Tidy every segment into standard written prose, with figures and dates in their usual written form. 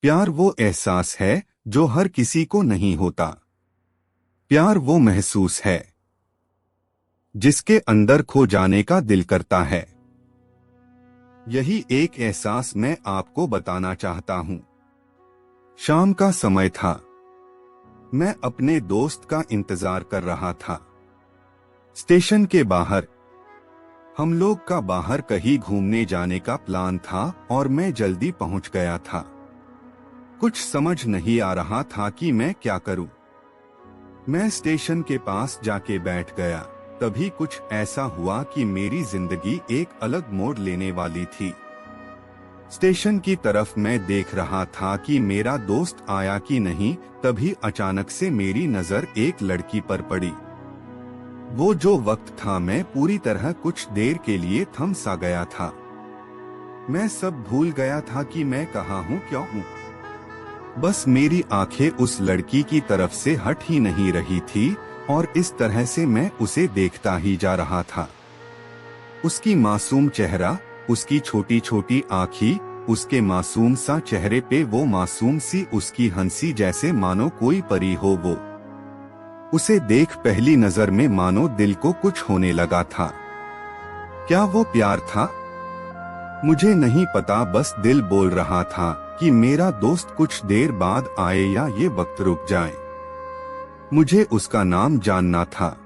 प्यार वो एहसास है जो हर किसी को नहीं होता। प्यार वो महसूस है जिसके अंदर खो जाने का दिल करता है। यही एक एहसास मैं आपको बताना चाहता हूं। शाम का समय था। मैं अपने दोस्त का इंतजार कर रहा था। स्टेशन के बाहर। हम लोग का बाहर कहीं घूमने जाने का प्लान था और मैं जल्दी पहुंच गया था। कुछ समझ नहीं आ रहा था कि मैं क्या करूं। मैं स्टेशन के पास जाके बैठ गया। तभी कुछ ऐसा हुआ कि मेरी जिंदगी एक अलग मोड़ लेने वाली थी। स्टेशन की तरफ मैं देख रहा था कि मेरा दोस्त आया कि नहीं, तभी अचानक से मेरी नजर एक लड़की पर पड़ी। वो जो वक्त था, मैं पूरी तरह कुछ देर के लिए थम सा गया था। मैं सब भूल गया था कि मैं कहाँ हूँ, क्यों हूँ। बस मेरी आंखें उस लड़की की तरफ से हट ही नहीं रही थी और इस तरह से मैं उसे देखता ही जा रहा था। उसकी मासूम चेहरा, उसकी छोटी छोटी आँखें, उसके मासूम सा चेहरे पे वो मासूम सी उसकी हंसी, जैसे मानो कोई परी हो वो। उसे देख पहली नजर में मानो दिल को कुछ होने लगा था। क्या वो प्यार था? मुझे नहीं पता, बस दिल बोल रहा था कि मेरा दोस्त कुछ देर बाद आए या ये वक्त रुक जाए। मुझे उसका नाम जानना था।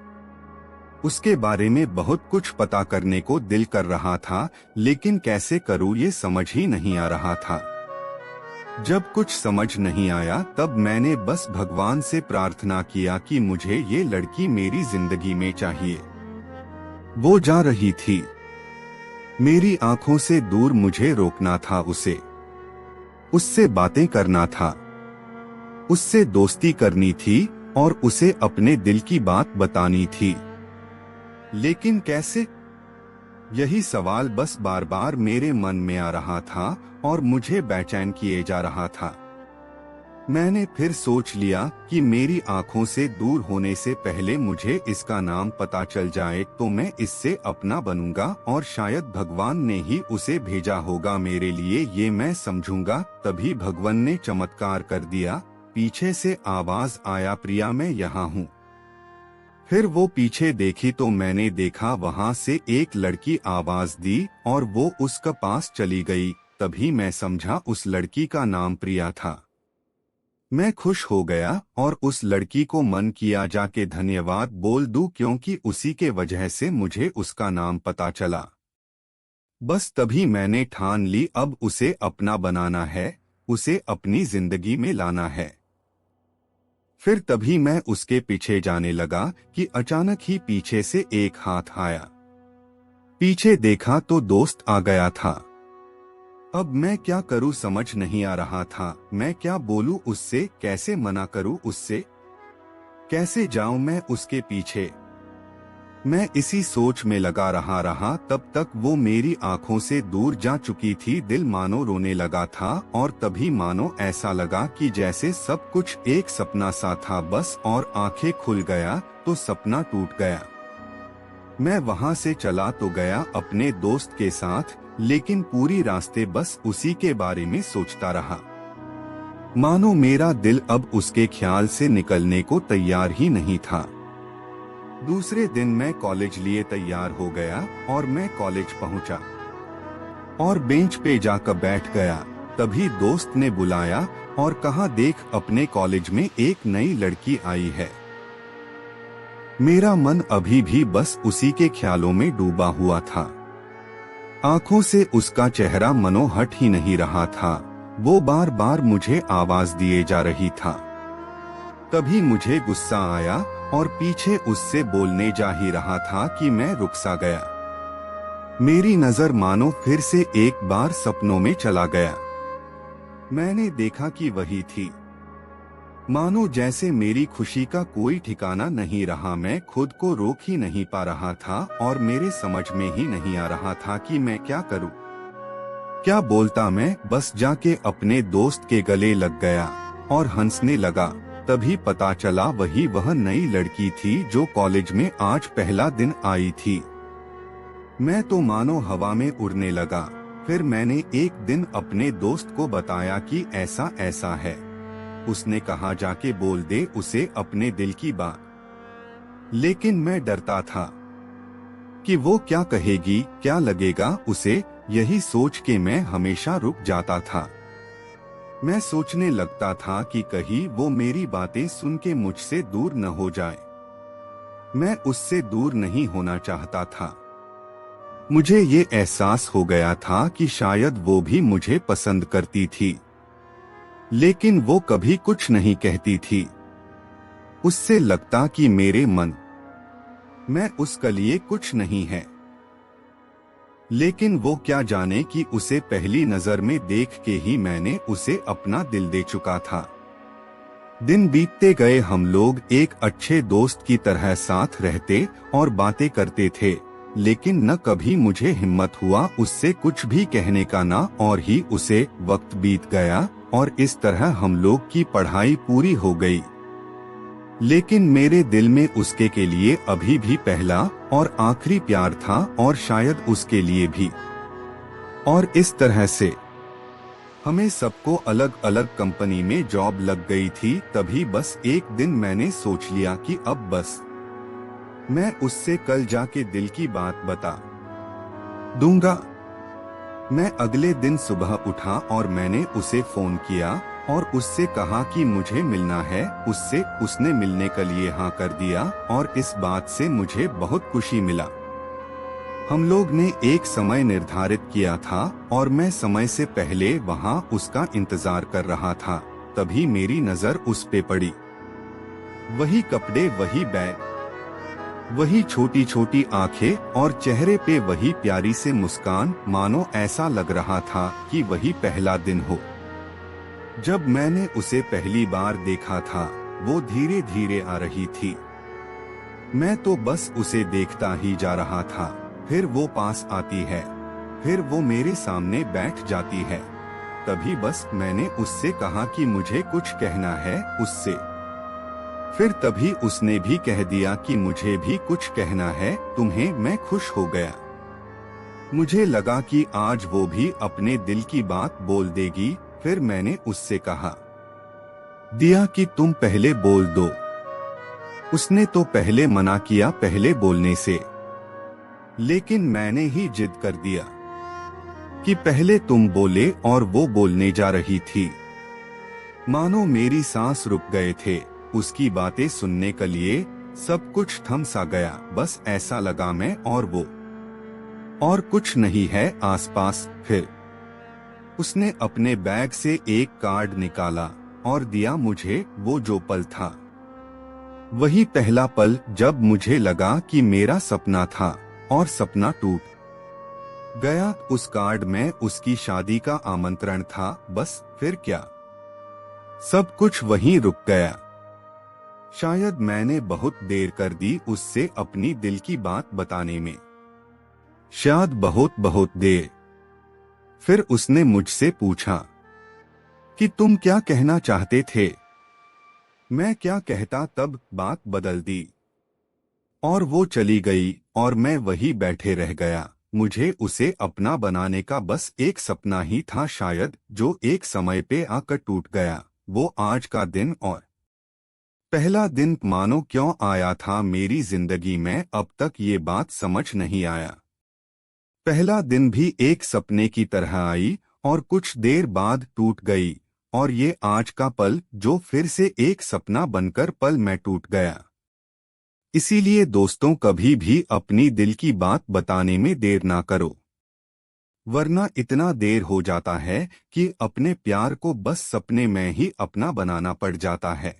उसके बारे में बहुत कुछ पता करने को दिल कर रहा था, लेकिन कैसे करूं ये समझ ही नहीं आ रहा था। जब कुछ समझ नहीं आया तब मैंने बस भगवान से प्रार्थना किया कि मुझे ये लड़की मेरी जिंदगी में चाहिए। वो जा रही थी। मेरी आंखों से दूर मुझे रोकना था उसे। उससे बातें करना था, उससे दोस्ती करनी थी और उसे अपने दिल की बात बतानी थी। लेकिन कैसे? यही सवाल बस बार बार मेरे मन में आ रहा था और मुझे बेचैन किए जा रहा था। मैंने फिर सोच लिया कि मेरी आंखों से दूर होने से पहले मुझे इसका नाम पता चल जाए तो मैं इससे अपना बनूंगा और शायद भगवान ने ही उसे भेजा होगा मेरे लिए, ये मैं समझूंगा। तभी भगवान ने चमत्कार कर दिया। पीछे से आवाज आया, प्रिया मैं यहाँ हूँ। फिर वो पीछे देखी तो मैंने देखा वहाँ से एक लड़की आवाज दी और वो उसके पास चली गई। तभी मैं समझा उस लड़की का नाम प्रिया था। मैं खुश हो गया और उस लड़की को मन किया जाके धन्यवाद बोल दूं, क्योंकि उसी के वजह से मुझे उसका नाम पता चला। बस तभी मैंने ठान ली, अब उसे अपना बनाना है, उसे अपनी जिंदगी में लाना है। फिर तभी मैं उसके पीछे जाने लगा कि अचानक ही पीछे से एक हाथ आया। पीछे देखा तो दोस्त आ गया था। अब मैं क्या करूं समझ नहीं आ रहा था। मैं क्या बोलूं उससे, कैसे मना करूं उससे, कैसे जाऊं मैं उसके पीछे। मैं इसी सोच में लगा रहा तब तक वो मेरी आंखों से दूर जा चुकी थी। दिल मानो रोने लगा था और तभी मानो ऐसा लगा कि जैसे सब कुछ एक सपना सा था बस, और आंखें खुल गया तो सपना टूट गया। मैं वहां से चला तो गया अपने दोस्त के साथ, लेकिन पूरी रास्ते बस उसी के बारे में सोचता रहा। मानो मेरा दिल अब उसके ख्याल से निकलने को तैयार ही नहीं था। दूसरे दिन मैं कॉलेज लिए तैयार हो गया और मैं कॉलेज पहुंचा और बेंच पे जाकर बैठ गया। तभी दोस्त ने बुलाया और कहा, देख अपने कॉलेज में एक नई लड़की आई है। मेरा मन अभी भी बस उसी के ख्यालों में डूबा हुआ था। आंखों से उसका चेहरा मनो हट ही नहीं रहा था। वो बार बार मुझे आवाज दिए जा रही था। तभी मुझे गुस्सा आया और पीछे उससे बोलने जा ही रहा था कि मैं रुक सा गया। मेरी नजर मानो फिर से एक बार सपनों में चला गया। मैंने देखा कि वही थी। मानो जैसे मेरी खुशी का कोई ठिकाना नहीं रहा। मैं खुद को रोक ही नहीं पा रहा था और मेरे समझ में ही नहीं आ रहा था कि मैं क्या करूं, क्या बोलता। मैं बस जाके अपने दोस्त के गले लग गया और हंसने लगा। तभी पता चला वह नई लड़की थी जो कॉलेज में आज पहला दिन आई थी। मैं तो मानो हवा में उड़ने लगा। फिर मैंने एक दिन अपने दोस्त को बताया कि ऐसा ऐसा है। उसने कहा जाके बोल दे उसे अपने दिल की बात। लेकिन मैं डरता था कि वो क्या कहेगी, क्या लगेगा उसे। यही सोच के मैं हमेशा रुक जाता था। मैं सोचने लगता था कि कहीं वो मेरी बातें सुन के मुझसे दूर न हो जाए। मैं उससे दूर नहीं होना चाहता था। मुझे ये एहसास हो गया था कि शायद वो भी मुझे पसंद करती थी, लेकिन वो कभी कुछ नहीं कहती थी। उससे लगता कि मेरे मन में उसके लिए कुछ नहीं है। लेकिन वो क्या जाने कि उसे पहली नजर में देख के ही मैंने उसे अपना दिल दे चुका था। दिन बीतते गए, हम लोग एक अच्छे दोस्त की तरह साथ रहते और बातें करते थे, लेकिन न कभी मुझे हिम्मत हुआ उससे कुछ भी कहने का। ना और ही उसे वक्त बीत गया और इस तरह हम लोग की पढ़ाई पूरी हो गई। लेकिन मेरे दिल में उसके के लिए अभी भी पहला और आखिरी प्यार था, और शायद उसके लिए भी। और इस तरह से हमें सबको अलग अलग कंपनी में जॉब लग गई थी। तभी बस एक दिन मैंने सोच लिया कि अब बस मैं उससे कल जाके दिल की बात बता दूंगा। मैं अगले दिन सुबह उठा और मैंने उसे फोन किया और उससे कहा कि मुझे मिलना है उससे। उसने मिलने के लिए हाँ कर दिया और इस बात से मुझे बहुत खुशी मिला। हम लोग ने एक समय निर्धारित किया था और मैं समय से पहले वहाँ उसका इंतजार कर रहा था। तभी मेरी नजर उस पे पड़ी। वही कपड़े, वही बैग, वही छोटी छोटी आंखें और चेहरे पे वही प्यारी से मुस्कान। मानो ऐसा लग रहा था कि वही पहला दिन हो जब मैंने उसे पहली बार देखा था। वो धीरे धीरे आ रही थी। मैं तो बस उसे देखता ही जा रहा था। फिर वो पास आती है, फिर वो मेरे सामने बैठ जाती है। तभी बस मैंने उससे कहा कि मुझे कुछ कहना है उससे। फिर तभी उसने भी कह दिया कि मुझे भी कुछ कहना है तुम्हें। मैं खुश हो गया। मुझे लगा कि आज वो भी अपने दिल की बात बोल देगी। फिर मैंने उससे कहा दिया कि तुम पहले बोल दो। उसने तो पहले मना किया पहले बोलने से, लेकिन मैंने ही जिद कर दिया कि पहले तुम बोले और वो बोलने जा रही थी। मानो मेरी सांस रुक गए थे। उसकी बातें सुनने के लिए सब कुछ थम सा गया। बस ऐसा लगा मैं और वो और कुछ नहीं है आसपास। फिर उसने अपने बैग से एक कार्ड निकाला और दिया मुझे। वो जो पल था वही पहला पल जब मुझे लगा कि मेरा सपना था और सपना टूट गया। उस कार्ड में उसकी शादी का आमंत्रण था। बस फिर क्या, सब कुछ वहीं रुक गया। शायद मैंने बहुत देर कर दी उससे अपनी दिल की बात बताने में, शायद बहुत बहुत देर। फिर उसने मुझसे पूछा कि तुम क्या कहना चाहते थे। मैं क्या कहता, तब बात बदल दी और वो चली गई और मैं वही बैठे रह गया। मुझे उसे अपना बनाने का बस एक सपना ही था शायद, जो एक समय पे आकर टूट गया। वो आज का दिन और पहला दिन मानो क्यों आया था मेरी जिंदगी में, अब तक ये बात समझ नहीं आया। पहला दिन भी एक सपने की तरह आई और कुछ देर बाद टूट गई, और ये आज का पल जो फिर से एक सपना बनकर पल में टूट गया। इसीलिए दोस्तों, कभी भी अपनी दिल की बात बताने में देर ना करो, वरना इतना देर हो जाता है कि अपने प्यार को बस सपने में ही अपना बनाना पड़ जाता है।